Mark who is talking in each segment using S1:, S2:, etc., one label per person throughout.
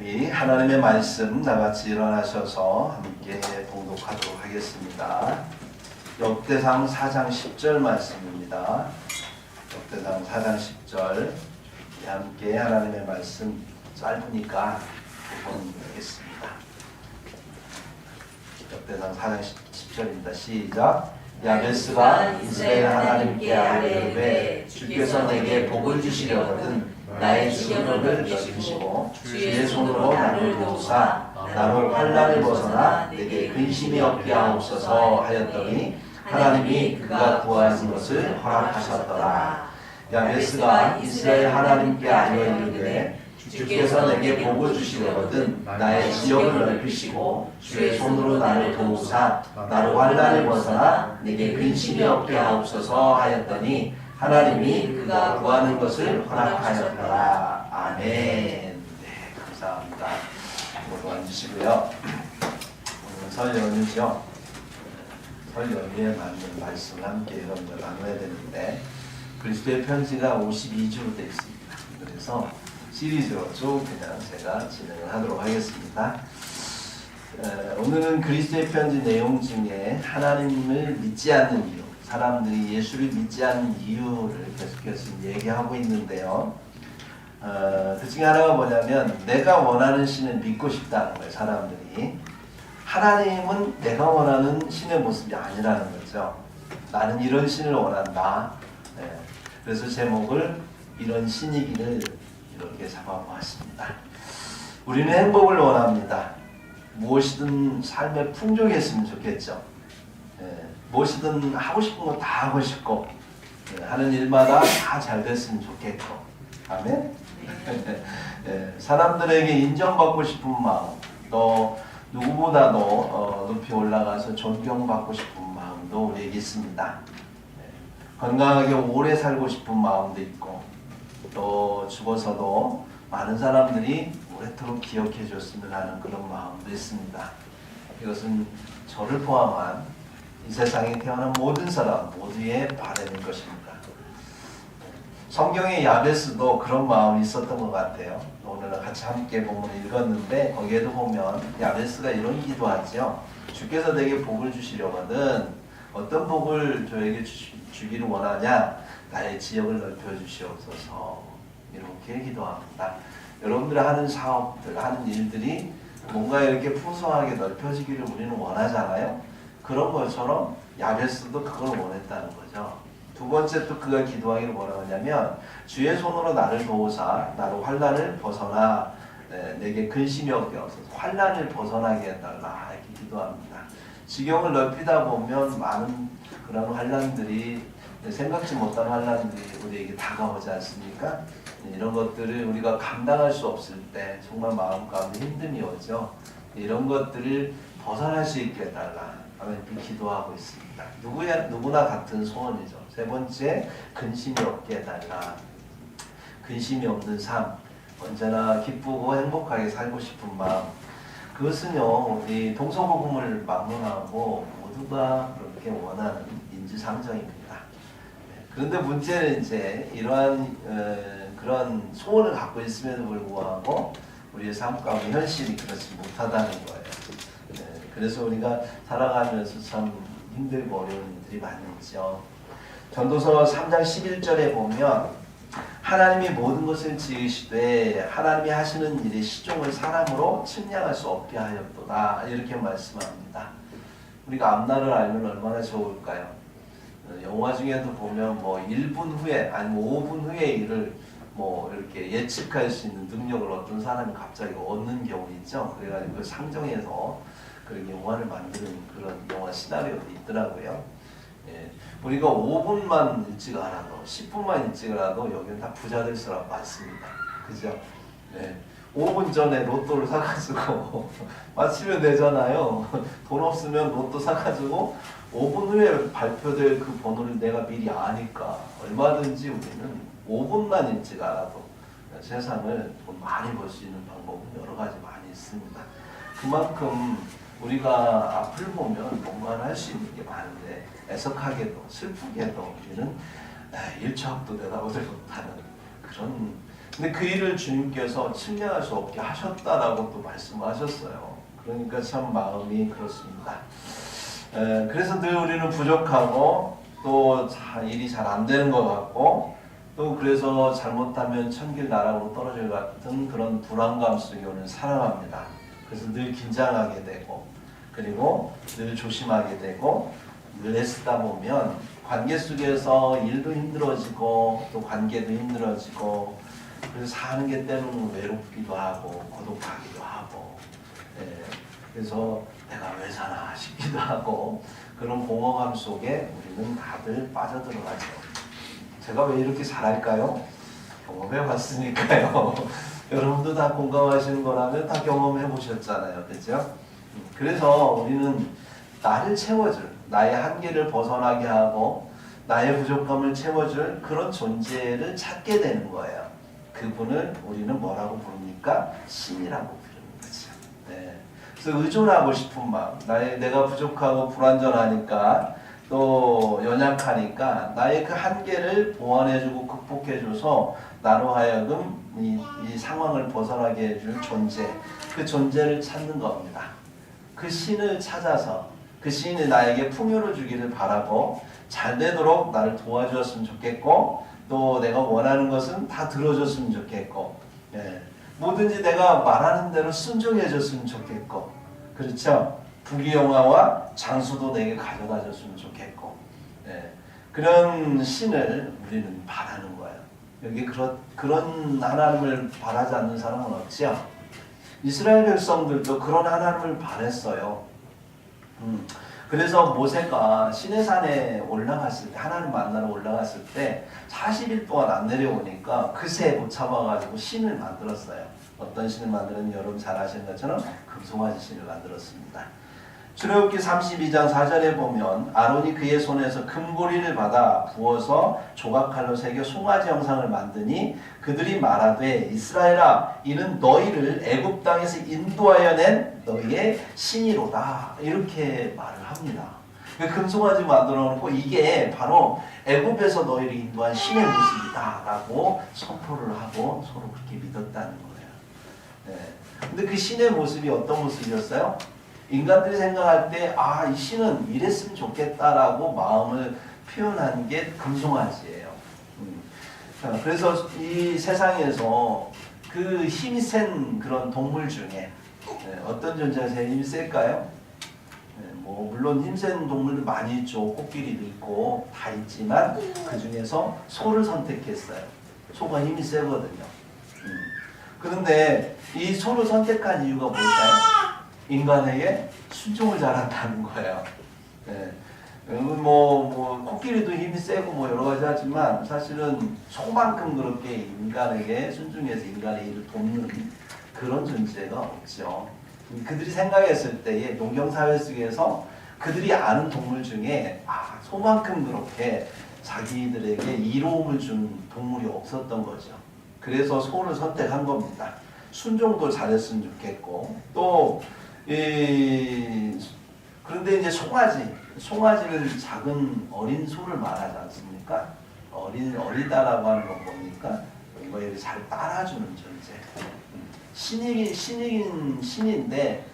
S1: 우리 하나님의 말씀 나같이 일어나셔서 함께 봉독하도록 하겠습니다. 역대상 4장 10절 말씀입니다. 역대상 4장 10절 함께 하나님의 말씀 짧으니까 한번 보겠습니다. 역대상 4장 10절입니다. 시작. 야베스가 이스라엘 하나님께 아뢰되 주께서 내게 복을 주시려거든 나의 지경을 넓히시고 주의 손으로 나를 도우사 나로 환난을 벗어나 내게 근심이 없게 하옵소서 하였더니 하나님이 그가 구하는 것을 허락하셨더라. 야베스가 이스라엘 하나님께 아뢰되 주께서 내게 복을 주시려거든 나의 지역을 넓히시고 주의 손으로 나를 도우사 나로 환난을 벗어나 내게 근심이 없게 하옵소서 하였더니 하나님이 그가 구하는 것을 허락하셨더라. 아멘. 네, 감사합니다. 모두 앉으시고요. 오늘 설 연휴죠. 설 연휴에 맞는 말씀을 함께 여러분들 나눠야 되는데 그리스도의 편지가 52주로 되어 있습니다. 그래서 시리즈로 쭉 그냥 제가 진행을 하도록 하겠습니다. 오늘은 그리스도의 편지 내용 중에 하나님을 믿지 않는 이유, 사람들이 예수를 믿지 않는 이유를 계속해서 얘기하고 있는데요. 그 중에 하나가 뭐냐면 내가 원하는 신을 믿고 싶다는 거예요. 사람들이. 하나님은 내가 원하는 신의 모습이 아니라는 거죠. 나는 이런 신을 원한다. 네. 그래서 제목을 이런 신이기를 이렇게 잡아보았습니다. 우리는 행복을 원합니다. 무엇이든 삶에 풍족했으면 좋겠죠. 무엇이든 하고 싶은 거 다 하고 싶고 하는 일마다 다 잘 됐으면 좋겠고 아멘. 사람들에게 인정받고 싶은 마음 또 누구보다도 높이 올라가서 존경받고 싶은 마음도 우리에게 있습니다. 건강하게 오래 살고 싶은 마음도 있고 또 죽어서도 많은 사람들이 오래도록 기억해 줬으면 하는 그런 마음도 있습니다. 이것은 저를 포함한 이 세상에 태어난 모든 사람 모두의 바람인 것입니다. 성경의 야베스도 그런 마음이 있었던 것 같아요. 오늘 같이 함께 본문을 읽었는데 거기에도 보면 야베스가 이런 기도하죠. 주께서 내게 복을 주시려거든 어떤 복을 저에게 주기를 원하냐? 나의 지역을 넓혀 주시옵소서 이렇게 기도합니다. 여러분들이 하는 사업들, 하는 일들이 뭔가 이렇게 풍성하게 넓혀지기를 우리는 원하잖아요. 그런 것처럼 야베스도 그걸 원했다는 거죠. 두 번째 또 그가 기도하기를 뭐라고 하냐면 주의 손으로 나를 도우사 나로 환난을 벗어나 내게 근심이 없게 하소서 환난을 벗어나게 해달라 이렇게 기도합니다. 지경을 넓히다 보면 많은 그런 환난들이 생각지 못한 환난들이 우리에게 다가오지 않습니까? 이런 것들을 우리가 감당할 수 없을 때 정말 마음 가운데 힘듦이 오죠. 이런 것들을 벗어날 수 있게 해달라 하나님께 기도하고 있습니다. 누구나 같은 소원이죠. 세 번째, 근심이 없게 해달라. 근심이 없는 삶, 언제나 기쁘고 행복하게 살고 싶은 마음. 그것은요, 우리 동서고금을 막론하고 모두가 그렇게 원하는 인지상정입니다. 그런데 문제는 이제 이러한 그런 소원을 갖고 있음에도 불구하고 우리의 삶 가운데 현실이 그렇지 못하다는 거예요. 그래서 우리가 살아가면서 참 힘들고 어려운 일들이 많이 있죠. 전도서 3장 11절에 보면 하나님이 모든 것을 지으시되 하나님이 하시는 일의 시종을 사람으로 측량할 수 없게 하였도다 이렇게 말씀합니다. 우리가 앞날을 알면 얼마나 좋을까요? 영화 중에도 보면 뭐 1분 후에 아니면 5분 후의 일을 뭐 이렇게 예측할 수 있는 능력을 어떤 사람이 갑자기 얻는 경우 있죠. 그래가지고 상정해서 그런 영화를 만드는 그런 영화 시나리오도 있더라고요. 우리가 5분만 일찍 알아도 10분만 일찍 알아도 여기는 다 부자들 사람 많습니다. 그죠? 5분 전에 로또를 사가지고 맞추면 되잖아요. 돈 없으면 로또 사가지고 5분 후에 발표될 그 번호를 내가 미리 아니까 얼마든지 우리는 5분만 일찍 알아도 세상을 돈 많이 벌 수 있는 방법은 여러 가지 많이 있습니다. 그만큼 우리가 앞을 보면 뭔가를 할 수 있는 게 많은데 애석하게도 슬프게도 우리는 1초 앞도 내다보지 못하는 그런 근데 그 일을 주님께서 측량할 수 없게 하셨다라고 또 말씀하셨어요. 그러니까 참 마음이 그렇습니다. 그래서 늘 우리는 부족하고 또 일이 잘 안 되는 것 같고 또 그래서 잘못하면 천길 나락으로 떨어질 것 같은 그런 불안감 속에 오늘 살아갑니다. 그래서 늘 긴장하게 되고 그리고 늘 조심하게 되고 늘 애쓰다 보면 관계 속에서 일도 힘들어지고 또 관계도 힘들어지고 그래서 사는 게 때로는 외롭기도 하고 고독하기도 하고 그래서 내가 왜 사나 싶기도 하고 그런 공허감 속에 우리는 다들 빠져들어가죠. 제가 왜 이렇게 잘할까요? 경험해 봤으니까요. 여러분도 다 공감하시는 거라면 다 경험해 보셨잖아요. 그렇죠? 그래서 우리는 나를 채워줄, 나의 한계를 벗어나게 하고 나의 부족함을 채워줄 그런 존재를 찾게 되는 거예요. 그분을 우리는 뭐라고 부릅니까? 신이라고 부르는 거죠. 네. 그래서 의존하고 싶은 마음, 내가 부족하고 불완전하니까 또 연약하니까 나의 그 한계를 보완해주고 극복해줘서 나로 하여금 이 상황을 벗어나게 해줄 존재, 그 존재를 찾는 겁니다. 그 신을 찾아서 그 신이 나에게 풍요를 주기를 바라고 잘 되도록 나를 도와주었으면 좋겠고 또 내가 원하는 것은 다 들어줬으면 좋겠고 뭐든지 내가 말하는 대로 순종해줬으면 좋겠고 그렇죠? 부귀영화와 장수도 내게 가져다 줬으면 좋겠고 그런 신을 우리는 바라는 거예요. 여기 그런 하나님을 바라지 않는 사람은 없죠. 이스라엘 백성들도 그런 하나님을 바랬어요. 그래서 모세가 시내산에 올라갔을 때 하나님 만나러 올라갔을 때 40일 동안 안 내려오니까 그새 못 참아가지고 신을 만들었어요. 어떤 신을 만드는지 여러분 잘 아시는 것처럼 금송아지 신을 만들었습니다. 출애굽기 32장 4절에 보면 아론이 그의 손에서 금고리를 받아 부어서 조각칼로 새겨 송아지 형상을 만드니 그들이 말하되 이스라엘아 이는 너희를 애굽 땅에서 인도하여 낸 너희의 신이로다 이렇게 말을 합니다. 금송아지 만들어 놓고 이게 바로 애굽에서 너희를 인도한 신의 모습이다 라고 선포를 하고 서로 그렇게 믿었다는 거예요. 근데 그 신의 모습이 어떤 모습이었어요? 인간들이 생각할 때 이 신은 이랬으면 좋겠다라고 마음을 표현한 게 금송아지예요. 그래서 이 세상에서 그 힘이 센 그런 동물 중에 어떤 존재가 제일 힘이 셀까요? 뭐 물론 힘센 동물도 많이 있죠. 코끼리도 있고 다 있지만 그 중에서 소를 선택했어요. 소가 힘이 세거든요. 그런데 이 소를 선택한 이유가 뭘까요? 인간에게 순종을 잘한다는 거예요. 코끼리도 힘이 세고 뭐 여러 가지 하지만 사실은 소만큼 그렇게 인간에게 순종해서 인간의 일을 돕는 그런 존재가 없죠. 그들이 생각했을 때에 농경사회 속에서 그들이 아는 동물 중에 소만큼 그렇게 자기들에게 이로움을 준 동물이 없었던 거죠. 그래서 소를 선택한 겁니다. 순종도 잘했으면 좋겠고 또 그런데 이제 송아지는 작은 어린 소를 말하지 않습니까? 어리다라고 하는 건 뭡니까? 이거 잘 따라주는 존재. 신이긴 신인데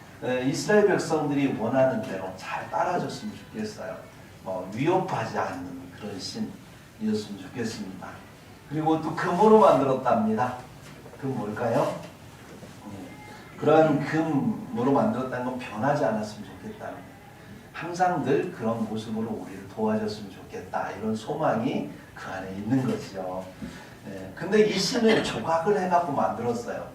S1: 이스라엘 백성들이 원하는 대로 잘 따라줬으면 좋겠어요. 위협하지 않는 그런 신이었으면 좋겠습니다. 그리고 또 금으로 만들었답니다. 그 뭘까요? 그런 금으로 만들었다는 건 변하지 않았으면 좋겠다는 거예요. 항상 늘 그런 모습으로 우리를 도와줬으면 좋겠다. 이런 소망이 그 안에 있는 거죠. 근데 이 신을 조각을 해갖고 만들었어요.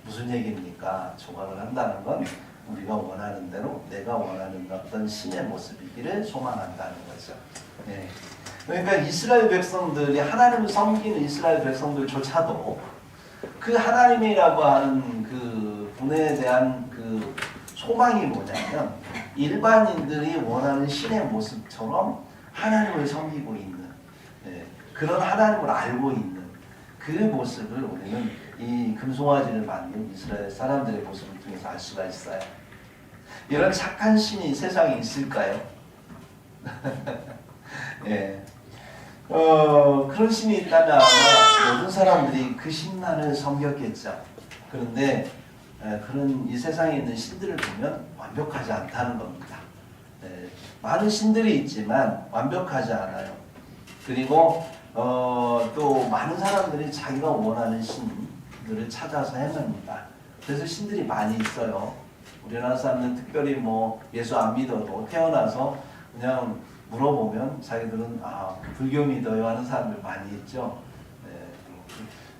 S1: 무슨 얘기입니까? 조각을 한다는 건 우리가 원하는 대로 내가 원하는 어떤 신의 모습이기를 소망한다는 거죠. 그러니까 이스라엘 백성들이 하나님을 섬기는 이스라엘 백성들조차도 그 하나님이라고 하는 그 분에 대한 그 소망이 뭐냐면 일반인들이 원하는 신의 모습처럼 하나님을 섬기고 있는 그런 하나님을 알고 있는 그 모습을 우리는 이 금송아지를 만든 이스라엘 사람들의 모습을 통해서 알 수가 있어요. 이런 착한 신이 세상에 있을까요? 그런 신이 있다면 아마 모든 사람들이 그 신만을 섬겼겠죠. 그런데 그런 이 세상에 있는 신들을 보면 완벽하지 않다는 겁니다. 많은 신들이 있지만 완벽하지 않아요. 그리고 또 많은 사람들이 자기가 원하는 신들을 찾아서 헤맵니다. 그래서 신들이 많이 있어요. 우리나라 사람들은 특별히 뭐 예수 안 믿어도 태어나서 그냥 물어보면 자기들은 불교 믿어요 하는 사람들 많이 있죠.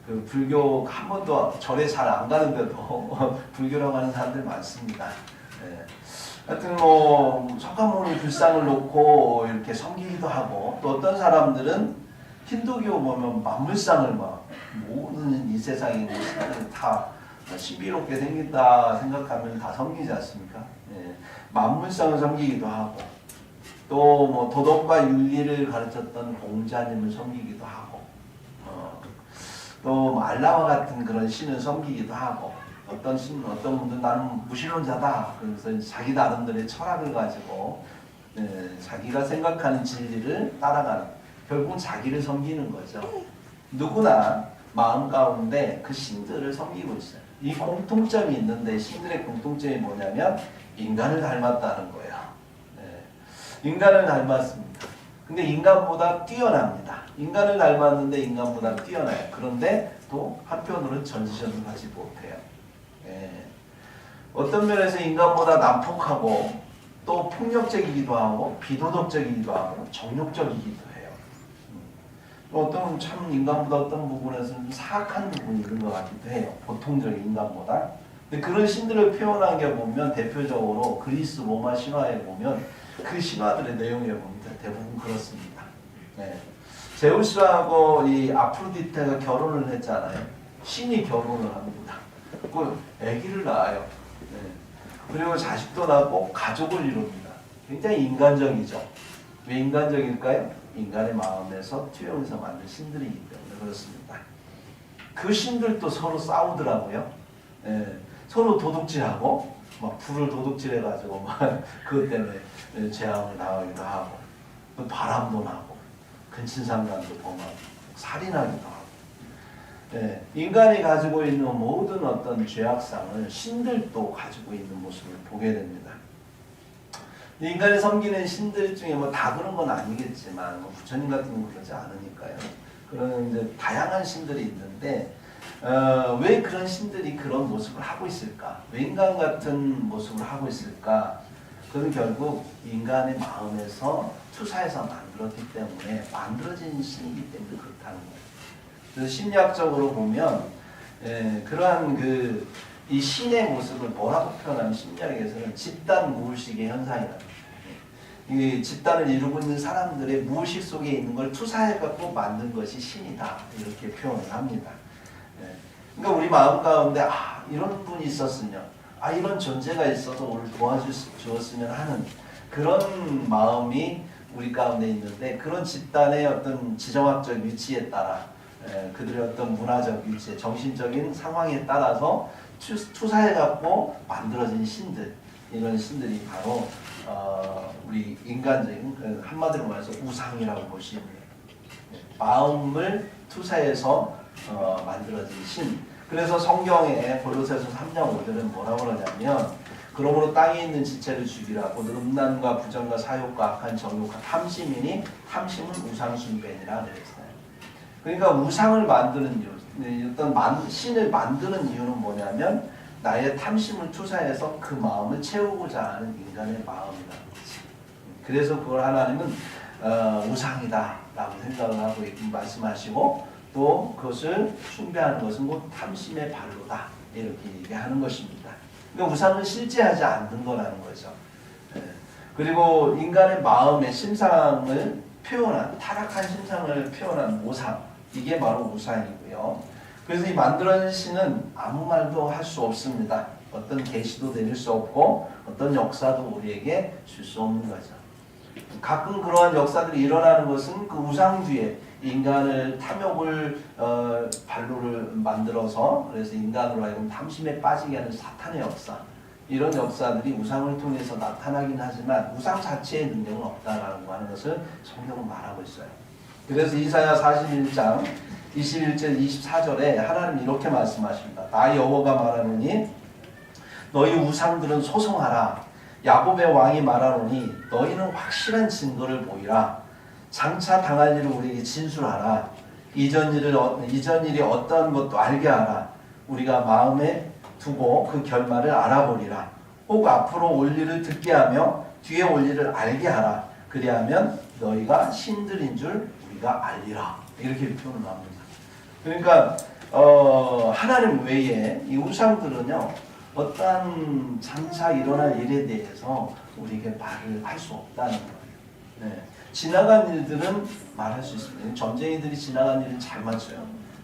S1: 그 불교 한 번도 절에 잘 안 가는데도 불교라고 하는 사람들 많습니다. 하여튼 뭐 석가모니 불상을 놓고 이렇게 섬기기도 하고, 또 어떤 사람들은 힌두교 보면 만물상을 막 모든 이 세상에 있는 신들을 다 신비롭게 생긴다 생각하면 다 섬기지 않습니까? 만물상을 섬기기도 하고, 또 뭐 도덕과 윤리를 가르쳤던 공자님을 섬기기도 하고, 또 알라와 같은 그런 신을 섬기기도 하고, 어떤 분들은 나는 무신론자다. 그래서 자기 나름대로의 철학을 가지고 자기가 생각하는 진리를 따라가는, 결국은 자기를 섬기는 거죠. 누구나 마음 가운데 그 신들을 섬기고 있어요. 이 공통점이 있는데, 신들의 공통점이 뭐냐면 인간을 닮았다는 거예요. 인간을 닮았습니다. 근데 인간보다 뛰어납니다. 인간을 닮았는데 인간보다 뛰어나요. 그런데 또 한편으로는 전지전을 하지 못해요. 어떤 면에서 인간보다 난폭하고, 또 폭력적이기도 하고, 비도덕적이기도 하고, 정욕적이기도 해요. 어떤 참 인간보다 어떤 부분에서는 사악한 부분이 있는 것 같기도 해요. 보통적인 인간보다. 근데 그런 신들을 표현한 게 보면 대표적으로 그리스 로마 신화에 보면 그 신화들의 내용에 보면 대부분 그렇습니다. 제우스하고 이 아프로디테가 결혼을 했잖아요. 신이 결혼을 합니다. 그 아기를 낳아요. 그리고 자식도 낳고 가족을 이룹니다. 굉장히 인간적이죠. 왜 인간적일까요? 인간의 마음에서 투영해서 만든 신들이기 때문에 그렇습니다. 그 신들도 서로 싸우더라고요. 서로 도둑질하고, 막 불을 도둑질해가지고 막 그것 때문에 재앙을 당하기도 하고, 또 바람도 나고, 근친상간도 범하고, 살인하기도 하고. 인간이 가지고 있는 모든 어떤 죄악상을 신들도 가지고 있는 모습을 보게 됩니다. 인간이 섬기는 신들 중에 뭐 다 그런 건 아니겠지만, 뭐 부처님 같은 건 그러지 않으니까요. 그런 이제 다양한 신들이 있는데, 왜 그런 신들이 그런 모습을 하고 있을까? 왜 인간 같은 모습을 하고 있을까? 그건 결국 인간의 마음에서 투사해서 만들었기 때문에, 만들어진 신이기 때문에 그렇다는 거예요. 그래서 심리학적으로 보면 그러한 이 신의 모습을 뭐라고 표현하면, 심리학에서는 집단 무의식의 현상이라는 거예요. 이 집단을 이루고 있는 사람들의 무의식 속에 있는 걸 투사해갖고 만든 것이 신이다, 이렇게 표현을 합니다. 그러니까 우리 마음 가운데 이런 분이 있었으면, 이런 존재가 있어서 오늘 도와주었으면 하는 그런 마음이 우리 가운데 있는데, 그런 집단의 어떤 지정학적 위치에 따라, 그들의 어떤 문화적 위치, 정신적인 상황에 따라서 투사해갖고 만들어진 신들, 이런 신들이 바로 우리 인간적인, 한마디로 말해서 우상이라고 보시면 돼요. 마음을 투사해서 만들어진 신. 그래서 성경에 골로새서 3장 5절은 뭐라고 그러냐면, 그러므로 땅에 있는 지체를 죽이라. 곧 음란과 부정과 사욕과 악한 정욕과 탐심이니 탐심은 우상 숭배니라 그랬어요. 그러니까 우상을 만드는 이유, 어떤 신을 만드는 이유는 뭐냐면, 나의 탐심을 투사해서 그 마음을 채우고자 하는 인간의 마음이라는 거지. 그래서 그걸 하나님은 우상이다 라고 생각을 하고 말씀하시고, 또 그것을 숭배하는 것은 곧 탐심의 발로다, 이렇게 얘기하는 것입니다. 그러니까 우상은 실제하지 않는 거라는 거죠. 그리고 인간의 마음의 심상을 표현한, 타락한 심상을 표현한 모상, 이게 바로 우상이고요. 그래서 이 만들어진 신은 아무 말도 할 수 없습니다. 어떤 계시도 내릴 수 없고, 어떤 역사도 우리에게 줄 수 없는 거죠. 가끔 그러한 역사들이 일어나는 것은 그 우상 뒤에 인간을 탐욕을 발로를 만들어서, 그래서 인간으로 하여금 탐심에 빠지게 하는 사탄의 역사, 이런 역사들이 우상을 통해서 나타나긴 하지만 우상 자체의 능력은 없다라고 하는 것을 성경은 말하고 있어요. 그래서 이사야 41장 21절 24절에 하나님 이렇게 말씀하십니다. 나 여호와가 말하노니 너희 우상들은 소송하라. 야곱의 왕이 말하노니 너희는 확실한 증거를 보이라. 장차 당할 일을 우리에게 진술하라. 이전 일이 어떠한 것도 알게 하라. 우리가 마음에 두고 그 결말을 알아보리라. 혹 앞으로 올 일을 듣게 하며 뒤에 올 일을 알게 하라. 그리하면 너희가 신들인 줄 우리가 알리라. 이렇게 표현을 합니다. 그러니까 하나님 외에 이 우상들은요, 어떠한 장차 일어날 일에 대해서 우리에게 말을 할 수 없다는 거예요. 네. 지나간 일들은 말할 수 있습니다. 전쟁이들이 지나간 일은 잘 맞춰요.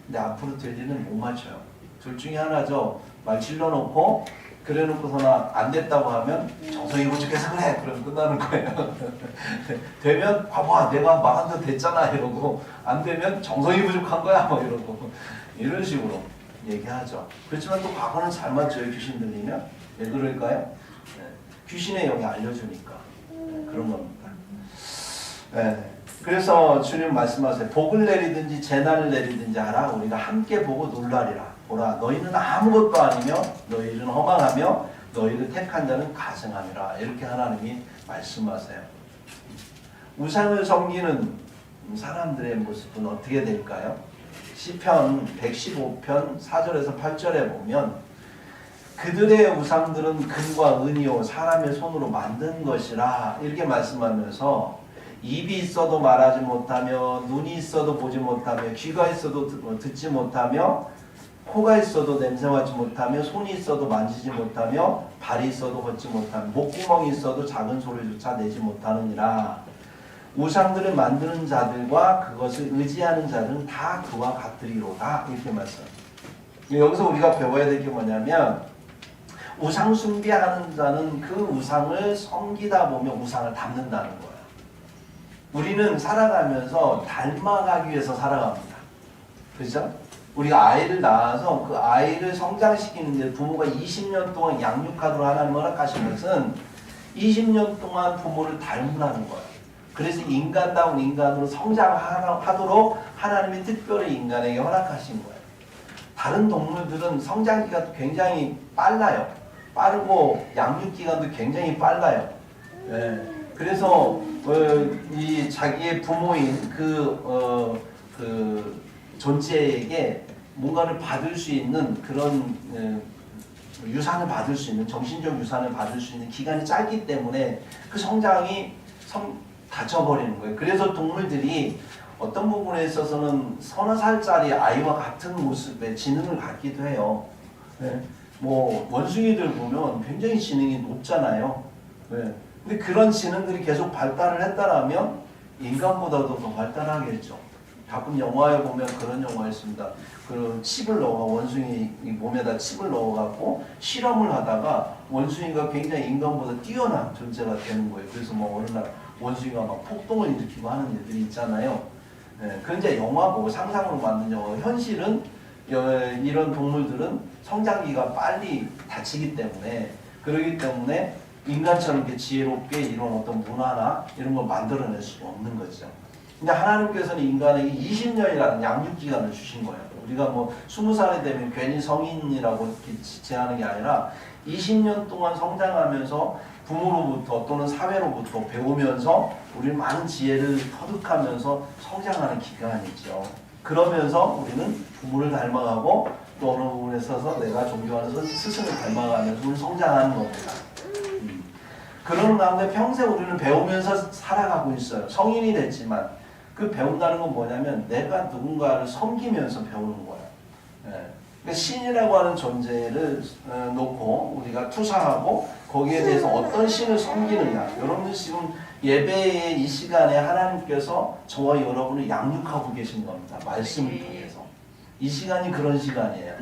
S1: 근데 앞으로 될 일은 못 맞춰요. 둘 중에 하나죠. 말 질러놓고 그래 놓고서나 안 됐다고 하면 정성이 부족해서 그래. 그럼 끝나는 거예요. 되면 봐봐 내가 말한 대로 됐잖아 이러고, 안 되면 정성이 부족한 거야 뭐 이러고, 이런 식으로 얘기하죠. 그렇지만 또 과거는 잘 맞춰요. 귀신 들리면. 왜 그럴까요? 네. 귀신의 영이 알려주니까. 네. 그런 겁니다. 네. 그래서 주님 말씀하세요. 복을 내리든지 재난을 내리든지 하라. 우리가 함께 보고 놀라리라. 보라, 너희는 아무것도 아니며 너희는 허망하며 너희를 택한 자는 가증함이라. 이렇게 하나님이 말씀하세요. 우상을 섬기는 사람들의 모습은 어떻게 될까요? 시편 115편 4절에서 8절에 보면 그들의 우상들은 금과 은이요 사람의 손으로 만든 것이라 이렇게 말씀하면서, 입이 있어도 말하지 못하며 눈이 있어도 보지 못하며 귀가 있어도 듣지 못하며 코가 있어도 냄새 맡지 못하며 손이 있어도 만지지 못하며 발이 있어도 걷지 못하며 목구멍이 있어도 작은 소리조차 내지 못하느니라. 우상들을 만드는 자들과 그것을 의지하는 자들은 다 그와 같으리로다. 이렇게 말씀합니다. 여기서 우리가 배워야 될 게 뭐냐면, 우상 숭배하는 자는 그 우상을 섬기다 보면 우상을 닮는다는 거예요. 우리는 살아가면서 닮아가기 위해서 살아갑니다. 그렇죠? 우리가 아이를 낳아서 그 아이를 성장시키는데 부모가 20년 동안 양육하도록 하나님 허락하신 것은 20년 동안 부모를 닮으라는 거예요. 그래서 인간다운 인간으로 성장하도록 하나님이 특별히 인간에게 허락하신 거예요. 다른 동물들은 성장기가 굉장히 빨라요. 빠르고 양육기간도 굉장히 빨라요. 네. 그래서 이 자기의 부모인 그 존재에게 뭔가를 받을 수 있는 그런 유산을 받을 수 있는, 정신적 유산을 받을 수 있는 기간이 짧기 때문에 그 성장이 닫혀버리는 거예요. 그래서 동물들이 어떤 부분에 있어서는 서너 살짜리 아이와 같은 모습의 지능을 갖기도 해요. 네. 뭐 원숭이들 보면 굉장히 지능이 높잖아요. 네. 근데 그런 지능들이 계속 발달을 했다라면 인간보다도 더 발달하겠죠. 가끔 영화에 보면 그런 영화 있습니다. 그 칩을 원숭이 몸에다 칩을 넣어갖고 실험을 하다가 원숭이가 굉장히 인간보다 뛰어난 존재가 되는 거예요. 그래서 뭐 어느 날 원숭이가 막 폭동을 일으키고 하는 일들이 있잖아요. 네, 그런 이제 영화 보고 상상으로 만든 영화. 현실은 이런 동물들은 성장기가 빨리 닫히기 때문에, 그러기 때문에 인간처럼 이렇게 지혜롭게 이런 어떤 문화나 이런 걸 만들어낼 수가 없는 거죠. 근데 하나님께서는 인간에게 20년이라는 양육기간을 주신 거예요. 우리가 뭐 20살이 되면 괜히 성인이라고 제하는 게 아니라 20년 동안 성장하면서 부모로부터 또는 사회로부터 배우면서 우리는 많은 지혜를 터득하면서 성장하는 기간이죠. 그러면서 우리는 부모를 닮아가고 또 어느 부분에 있어서 내가 존경하는 스승을 닮아가면서 우리는 성장하는 겁니다. 그런 가운데 평생 우리는 배우면서 살아가고 있어요. 성인이 됐지만 그 배운다는 건 뭐냐면 내가 누군가를 섬기면서 배우는 거예요. 네. 그러니까 신이라고 하는 존재를 놓고 우리가 투사하고 거기에 대해서 어떤 신을 섬기느냐. 여러분들 지금 예배의 이 시간에 하나님께서 저와 여러분을 양육하고 계신 겁니다. 말씀을 통해서. 이 시간이 그런 시간이에요.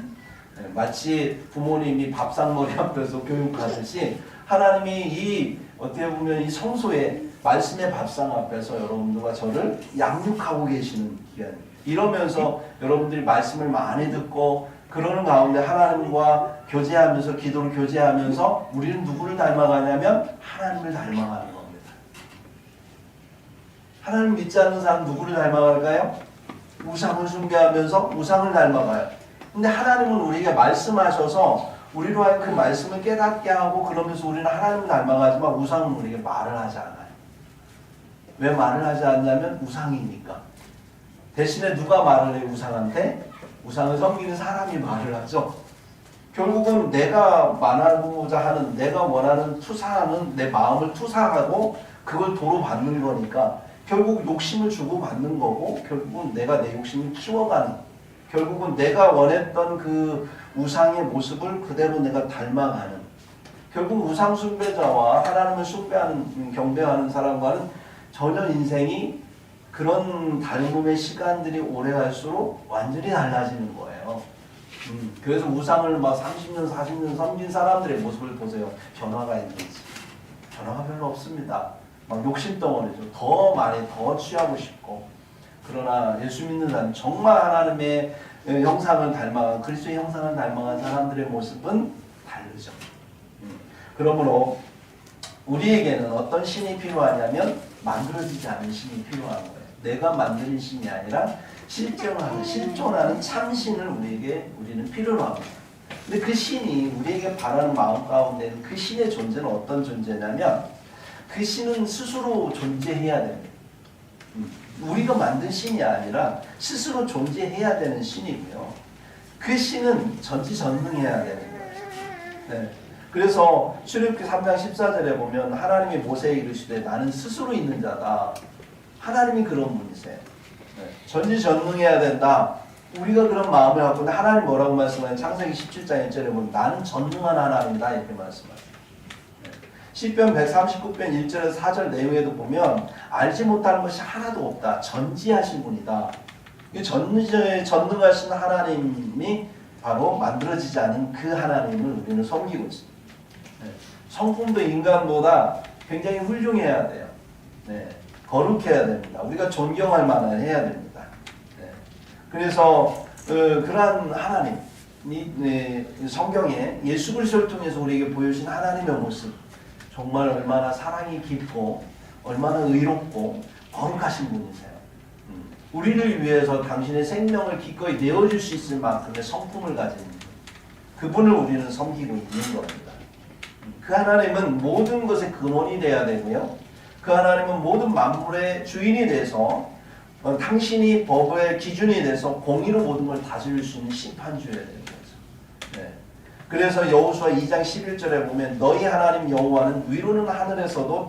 S1: 네. 마치 부모님이 밥상머리 앞에서 교육하듯이 하나님이 이 어떻게 보면 이 성소에 말씀의 밥상 앞에서 여러분들과 저를 양육하고 계시는 기간. 이러면서 여러분들이 말씀을 많이 듣고 그러는 가운데 하나님과 교제하면서 기도를 교제하면서 우리는 누구를 닮아가냐면 하나님을 닮아가는 겁니다. 하나님 믿지 않는 사람 누구를 닮아갈까요? 우상을 숭배하면서 우상을 닮아가요. 근데 하나님은 우리에게 말씀하셔서 우리로 하여금 그 말씀을 깨닫게 하고 그러면서 우리는 하나님을 닮아가지만 우상은 우리에게 말을 하지 않아요. 왜 말을 하지 않냐면 우상이니까. 대신에 누가 말을 해요? 우상한테? 우상을 섬기는 사람이 말을 하죠. 결국은 내가 말하고자 하는, 내가 원하는 투사하는 내 마음을 투사하고 그걸 도로 받는 거니까 결국 욕심을 주고 받는 거고 결국은 내가 내 욕심을 키워가는, 결국은 내가 원했던 그 우상의 모습을 그대로 내가 닮아가는, 결국 우상 숭배자와 하나님을 숭배하는 경배하는 사람과는 전혀 인생이 그런 닮음의 시간들이 오래 갈수록 완전히 달라지는 거예요. 그래서 우상을 막 30년, 40년 섬긴 사람들의 모습을 보세요. 변화가 있는지. 변화가 별로 없습니다. 막 욕심덩어리죠. 더 많이 더 취하고 싶고. 그러나 예수 믿는 사람, 정말 하나님의 형상을 닮아간, 그리스도의 형상을 닮아간 사람들의 모습은 다르죠. 그러므로 우리에게는 어떤 신이 필요하냐면 만들어지지 않은 신이 필요한 거예요. 내가 만드는 신이 아니라 실존하는 참신을 우리는 필요로 합니다. 근데 그 신이 우리에게 바라는 마음 가운데는 그 신의 존재는 어떤 존재냐면 그 신은 스스로 존재해야 됩니다. 우리가 만든 신이 아니라 스스로 존재해야 되는 신이고요. 그 신은 전지전능해야 되는 거예요. 네. 그래서 출애굽기 3장 14절에 보면 하나님이 모세에게 이르시되 나는 스스로 있는 자다. 하나님이 그런 분이세요. 네. 전지전능해야 된다. 우리가 그런 마음을 갖고 있는데 하나님 뭐라고 말씀하냐면 창세기 17장 1절에 보면 나는 전능한 하나님이다 이렇게 말씀하세요. 네. 시편 139편 1절에서 4절 내용에도 보면 알지 못하는 것이 하나도 없다. 전지하신 분이다. 이 전능하신 하나님이 바로 만들어지지 않은 그 하나님을 우리는 섬기고 있습니다. 네. 성품도 인간보다 굉장히 훌륭해야 돼요. 네. 거룩해야 됩니다. 우리가 존경할 만한 해야 됩니다. 네. 그래서 그러한 하나님이 성경에 예수 그리스도를 통해서 우리에게 보여주신 하나님의 모습, 정말 얼마나 사랑이 깊고 얼마나 의롭고 거룩하신 분이세요. 우리를 위해서 당신의 생명을 기꺼이 내어줄 수 있을 만큼의 성품을 가진 그분을 우리는 섬기고 있는 겁니다. 그 하나님은 모든 것의 근원이 되어야 되고요. 그 하나님은 모든 만물의 주인이 돼서 당신이 법의 기준이 돼서 공의로 모든 걸 다스릴 수 있는 심판주여야 되는 거죠. 네. 그래서 여호수아 2장 11절에 보면 너희 하나님 여호와는 위로는 하늘에서도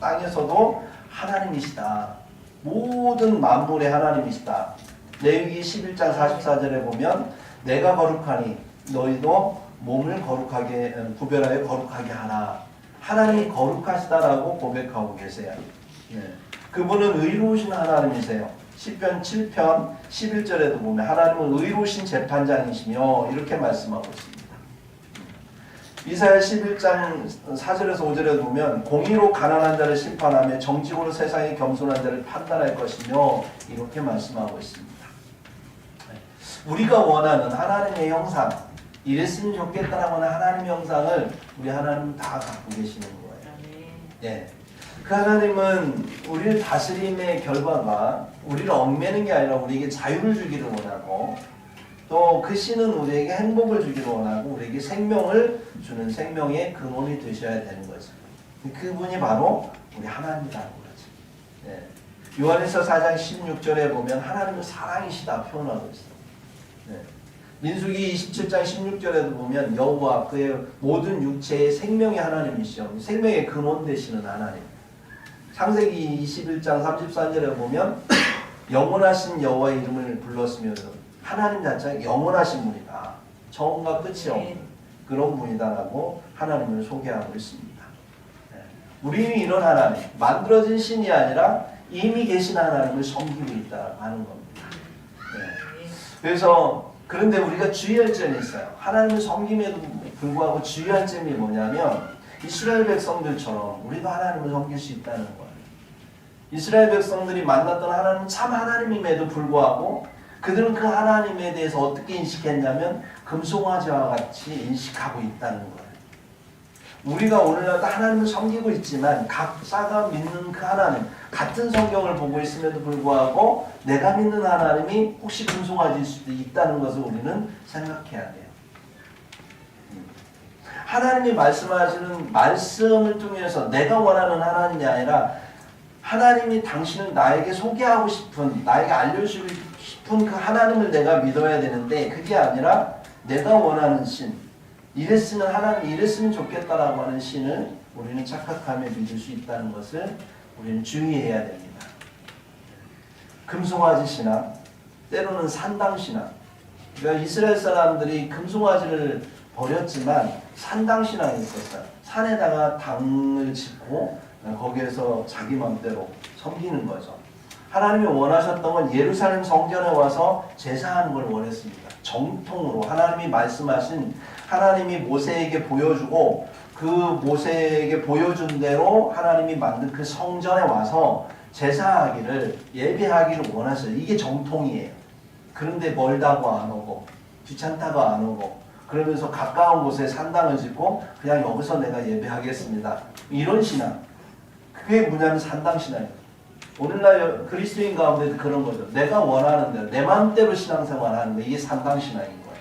S1: 땅에서도 하나님이시다. 모든 만물의 하나님이시다. 레위기 11장 44절에 보면 내가 거룩하니 너희도 몸을 거룩하게 구별하여 거룩하게 하라. 하나님이 거룩하시다라고 고백하고 계세요. 네. 그분은 의로우신 하나님이세요. 시편 7편 11절에도 보면 하나님은 의로우신 재판장이시며 이렇게 말씀하고 있습니다. 이사야 11장 4절에서 5절에 보면 공의로 가난한 자를 심판하며 정직으로 세상의 겸손한 자를 판단할 것이며 이렇게 말씀하고 있습니다. 우리가 원하는 하나님의 형상, 이랬으면 좋겠다라고 하는 하나님의 형상을 우리 하나님은 다 갖고 계시는 거예요. 네. 그 하나님은 우리를 다스림의 결과가 우리를 얽매는 게 아니라 우리에게 자유를 주기를 원하고 또 그 신은 우리에게 행복을 주기를 원하고 우리에게 생명을 주는 생명의 근원이 되셔야 되는 거죠. 그분이 바로 우리 하나님이라는 거죠. 네. 요한일서 4장 16절에 보면 하나님은 사랑이시다 표현하고 있어요. 네. 민수기 27장 16절에도 보면 여호와 그의 모든 육체의 생명의 하나님이시죠. 생명의 근원 되시는 하나님. 창세기 21장 34절에 보면 영원하신 여호와의 이름을 불렀으며 하나님 자체가 영원하신 분이다. 처음과 끝이 없는 그런 분이다라고 하나님을 소개하고 있습니다. 우리는 이런 하나님, 만들어진 신이 아니라 이미 계신 하나님을 섬기고 있다고 하는 겁니다. 그래서 그런데 우리가 주의할 점이 있어요. 하나님을 섬김에도 불구하고 주의할 점이 뭐냐면 이스라엘 백성들처럼 우리도 하나님을 섬길 수 있다는 거예요. 이스라엘 백성들이 만났던 하나님은 참 하나님임에도 불구하고 그들은 그 하나님에 대해서 어떻게 인식했냐면 금송아지와 같이 인식하고 있다는 거예요. 우리가 오늘날도 하나님을 섬기고 있지만 각자가 믿는 그 하나님, 같은 성경을 보고 있음에도 불구하고 내가 믿는 하나님이 혹시 금송아지일 수도 있다는 것을 우리는 생각해야 돼요. 하나님이 말씀하시는 말씀을 통해서 내가 원하는 하나님이 아니라 하나님이 당신을 나에게 소개하고 싶은, 나에게 알려주고 싶은 그 하나님을 내가 믿어야 되는데, 그게 아니라 내가 원하는 신, 이랬으면 하나님 이랬으면 좋겠다라고 하는 신을 우리는 착각하며 믿을 수 있다는 것을 우리는 주의해야 됩니다. 금송아지 신앙, 때로는 산당 신앙. 그러니까 이스라엘 사람들이 금송아지를 버렸지만 산당 신앙이 있었어요. 산에다가 당을 짓고 거기에서 자기 맘대로 섬기는 거죠. 하나님이 원하셨던 건 예루살렘 성전에 와서 제사하는 걸 원했습니다. 정통으로 하나님이 말씀하신, 하나님이 모세에게 보여주고 그 모세에게 보여준 대로 하나님이 만든 그 성전에 와서 제사하기를, 예배하기를 원하셔요. 이게 정통이에요. 그런데 멀다고 안 오고 귀찮다고 안 오고 그러면서 가까운 곳에 산당을 짓고 그냥 여기서 내가 예배하겠습니다. 이런 신앙. 그게 뭐냐면 산당 신앙이에요. 오늘날 그리스도인 가운데도 그런 거죠. 내가 원하는 대로 내 마음대로 신앙생활하는 거, 이게 산당 신앙인 거예요.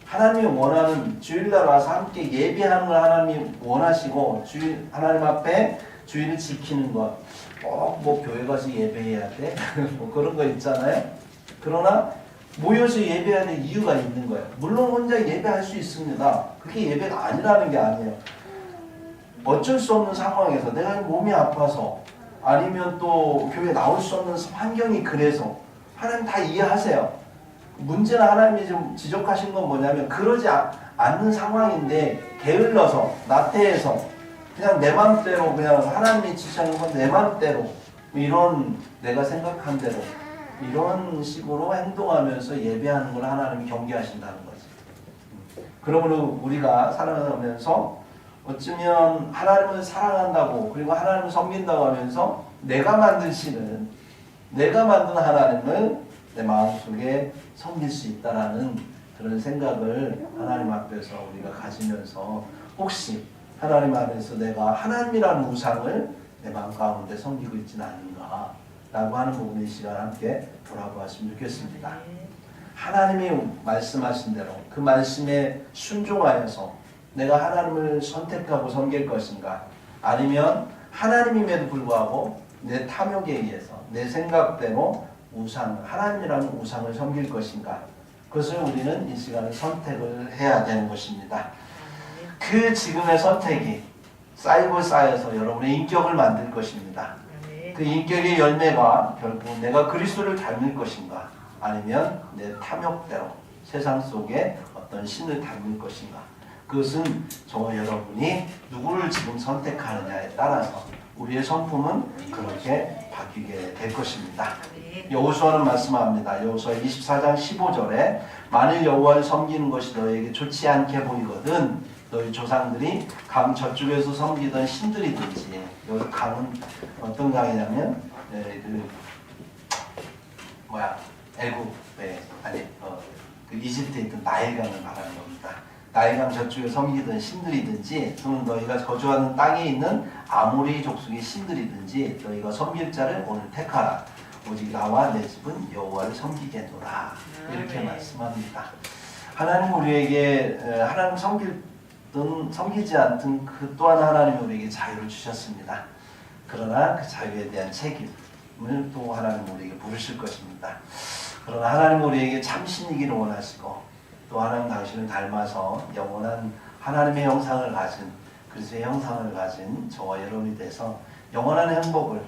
S1: 하나님이 원하는, 주일날 와서 함께 예배하는 걸 하나님이 원하시고 하나님 앞에 주일을 지키는 것, 꼭 뭐 교회 가서 예배해야 돼? 뭐 그런 거 있잖아요. 그러나 모여서 예배해야 될 이유가 있는 거예요. 물론 혼자 예배할 수 있습니다. 그게 예배가 아니라는 게 아니에요. 어쩔 수 없는 상황에서 내가 몸이 아파서 아니면 또 교회 나올 수 없는 환경이 그래서 하나님 다 이해하세요. 문제는 하나님이 좀 지적하신 건 뭐냐면 그러지 않는 상황인데 게을러서 나태해서 그냥 내 맘대로, 그냥 하나님이 지시하는 건 내 맘대로, 이런 내가 생각한 대로 이런 식으로 행동하면서 예배하는 걸 하나님이 경계하신다는 거지. 그러므로 우리가 살아가면서 어쩌면 하나님을 사랑한다고, 그리고 하나님을 섬긴다고 하면서 내가 만든 신은, 내가 만든 하나님을 내 마음속에 섬길 수 있다라는 그런 생각을 하나님 앞에서 우리가 가지면서 혹시 하나님 안에서 내가 하나님이라는 우상을 내 마음 가운데 섬기고 있지는 않은가 라고 하는 부분의 시간 함께 돌아보았으면 좋겠습니다. 하나님이 말씀하신 대로 그 말씀에 순종하여서 내가 하나님을 선택하고 섬길 것인가, 아니면 하나님임에도 불구하고 내 탐욕에 의해서 내 생각대로 우상, 하나님이라는 우상을 섬길 것인가, 그것을 우리는 이 시간에 선택을 해야 되는 것입니다. 그 지금의 선택이 쌓이고 쌓여서 여러분의 인격을 만들 것입니다. 그 인격의 열매가 결국 내가 그리스도를 닮을 것인가, 아니면 내 탐욕대로 세상 속에 어떤 신을 닮을 것인가, 그것은 저와 여러분이 누구를 지금 선택하느냐에 따라서 우리의 성품은 그렇게 바뀌게 될 것입니다. 여호수아는 말씀합니다. 여호수아 24장 15절에 만일 여호와를 섬기는 것이 너에게 좋지 않게 보이거든 너희 조상들이 강 저쪽에서 섬기던 신들이든지, 여기 강은 어떤 강이냐면 애굽에 그 이집트에 있던 나일강을 말하는 겁니다. 나일강 저쪽에 섬기던 신들이든지, 또는 너희가 거주하는 땅에 있는 아모리 족속의 신들이든지 너희가 섬길 자를 오늘 택하라. 오직 나와 내 집은 여호와를 섬기겠노라. 이렇게 말씀합니다. 하나님 우리에게 하나님 섬기든 섬기지 않든 그 또한 하나님 우리에게 자유를 주셨습니다. 그러나 그 자유에 대한 책임을 또 하나님 우리에게 물으실 것입니다. 그러나 하나님 우리에게 참신이기를 원하시고, 또 하나님 당신을 닮아서 영원한 하나님의 형상을 가진, 그리스도의 형상을 가진 저와 여러분이 돼서 영원한 행복을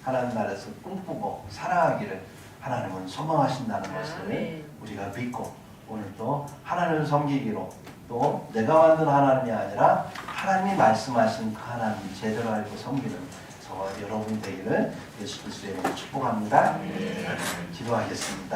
S1: 하나님 나라에서 꿈꾸고 살아가기를 하나님은 소망하신다는 것을 우리가 믿고, 오늘도 하나님을 섬기기로, 또 내가 만든 하나님이 아니라 하나님이 말씀하신 그 하나님을 제대로 알고 섬기는 저와 여러분 되기를 예수 그리스도의 이름으로 축복합니다. 기도하겠습니다.